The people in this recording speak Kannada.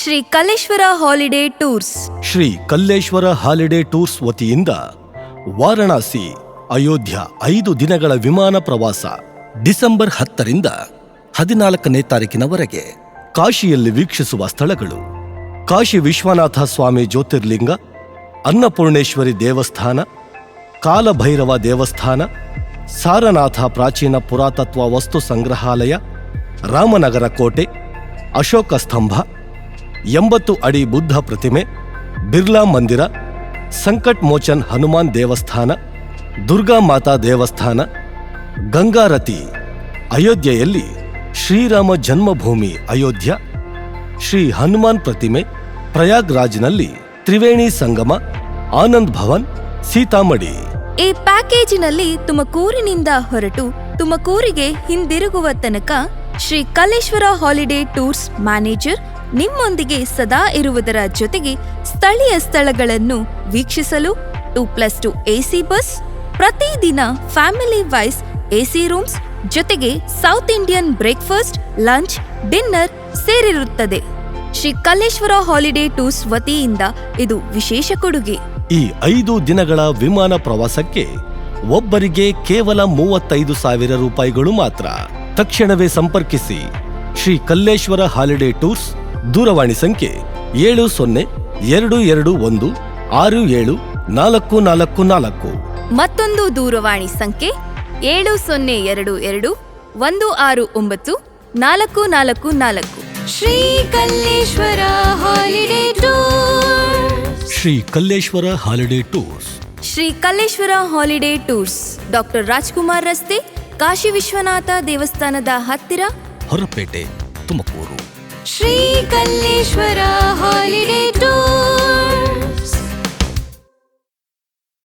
Shri Kalleshwara holiday tours. Shri Kalleshwara holiday tours ವತಿಯಿಂದ ವಾರಣಾಸಿ, ಅಯೋಧ್ಯ 5 ದಿನಗಳ ವಿಮಾನ ಪ್ರವಾಸ ಡಿಸೆಂಬರ್ 10ರಿಂದ 14ನೇ ತಾರೀಕಿನವರೆಗೆ. ಕಾಶಿಯಲ್ಲಿ ವೀಕ್ಷಿಸುವ ಸ್ಥಳಗಳು: ಕಾಶಿ ವಿಶ್ವನಾಥ ಸ್ವಾಮಿ ಜ್ಯೋತಿರ್ಲಿಂಗ, ಅನ್ನಪೂರ್ಣೇಶ್ವರಿ ದೇವಸ್ಥಾನ, ಕಾಲಭೈರವ ದೇವಸ್ಥಾನ, ಸಾರನಾಥ ಪ್ರಾಚೀನ ಪುರಾತತ್ವ ವಸ್ತು ಸಂಗ್ರಹಾಲಯ, ರಾಮನಗರ ಕೋಟೆ, ಅಶೋಕ ಸ್ತಂಭ, 80 ಅಡಿ ಬುದ್ಧ ಪ್ರತಿಮೆ, ಬಿರ್ಲಾ ಮಂದಿರ, ಸಂಕಟ್ ಮೋಚನ್ ಹನುಮಾನ್ ದೇವಸ್ಥಾನ, ದುರ್ಗಾ ಮಾತಾ ದೇವಸ್ಥಾನ, ಗಂಗಾರತಿ, ಅಯೋಧ್ಯೆಯಲ್ಲಿ ಶ್ರೀರಾಮ ಜನ್ಮಭೂಮಿ ಅಯೋಧ್ಯ, ಶ್ರೀ ಹನುಮಾನ್ ಪ್ರತಿಮೆ, ಪ್ರಯಾಗ್ರಾಜ್ನಲ್ಲಿ ತ್ರಿವೇಣಿ ಸಂಗಮ, ಆನಂದ್ ಭವನ್, ಸೀತಾಮಡಿ. ಈ ಪ್ಯಾಕೇಜಿನಲ್ಲಿ ತುಮಕೂರಿನಿಂದ ಹೊರಟು ತುಮಕೂರಿಗೆ ಹಿಂದಿರುಗುವ ತನಕ Shri Kalleshwara holiday tours manager ನಿಮ್ಮೊಂದಿಗೆ ಸದಾ ಇರುವುದರ ಜೊತೆಗೆ ಸ್ಥಳೀಯ ಸ್ಥಳಗಳನ್ನು ವೀಕ್ಷಿಸಲು 2+2 ಎಸಿ ಬಸ್, ಪ್ರತಿದಿನ ಫ್ಯಾಮಿಲಿ ವೈಸ್ ಎಸಿ ರೂಮ್ಸ್ ಜೊತೆಗೆ south Indian breakfast, lunch, dinner ಸೇರಿರುತ್ತದೆ. ಶ್ರೀ ಕಲ್ಲೇಶ್ವರ ಹಾಲಿಡೇ ಟೂರ್ಸ್ ವತಿಯಿಂದ ಇದು ವಿಶೇಷ ಕೊಡುಗೆ. ಈ 5 ದಿನಗಳ ವಿಮಾನ ಪ್ರವಾಸಕ್ಕೆ ಒಬ್ಬರಿಗೆ ಕೇವಲ 35,000 ರೂಪಾಯಿಗಳು ಮಾತ್ರ. ತಕ್ಷಣವೇ ಸಂಪರ್ಕಿಸಿ ಶ್ರೀ ಕಲ್ಲೇಶ್ವರ ಹಾಲಿಡೇ ಟೂರ್ಸ್. ದೂರವಾಣಿ ಸಂಖ್ಯೆ 7022167444. ಮತ್ತೊಂದು ದೂರವಾಣಿ ಸಂಖ್ಯೆ 7022169444. Shri Kalleshwara holiday tours. Shri Kalleshwara holiday tours. Shri Kalleshwara holiday tours, doctor Rajkumar ರಸ್ತೆ, ಕಾಶಿ ವಿಶ್ವನಾಥ ದೇವಸ್ಥಾನದ ಹತ್ತಿರ, ಹೊರಪೇಟೆ, ತುಮಕೂರು. ಶ್ರೀ ಕಲ್ಲೇಶ್ವರ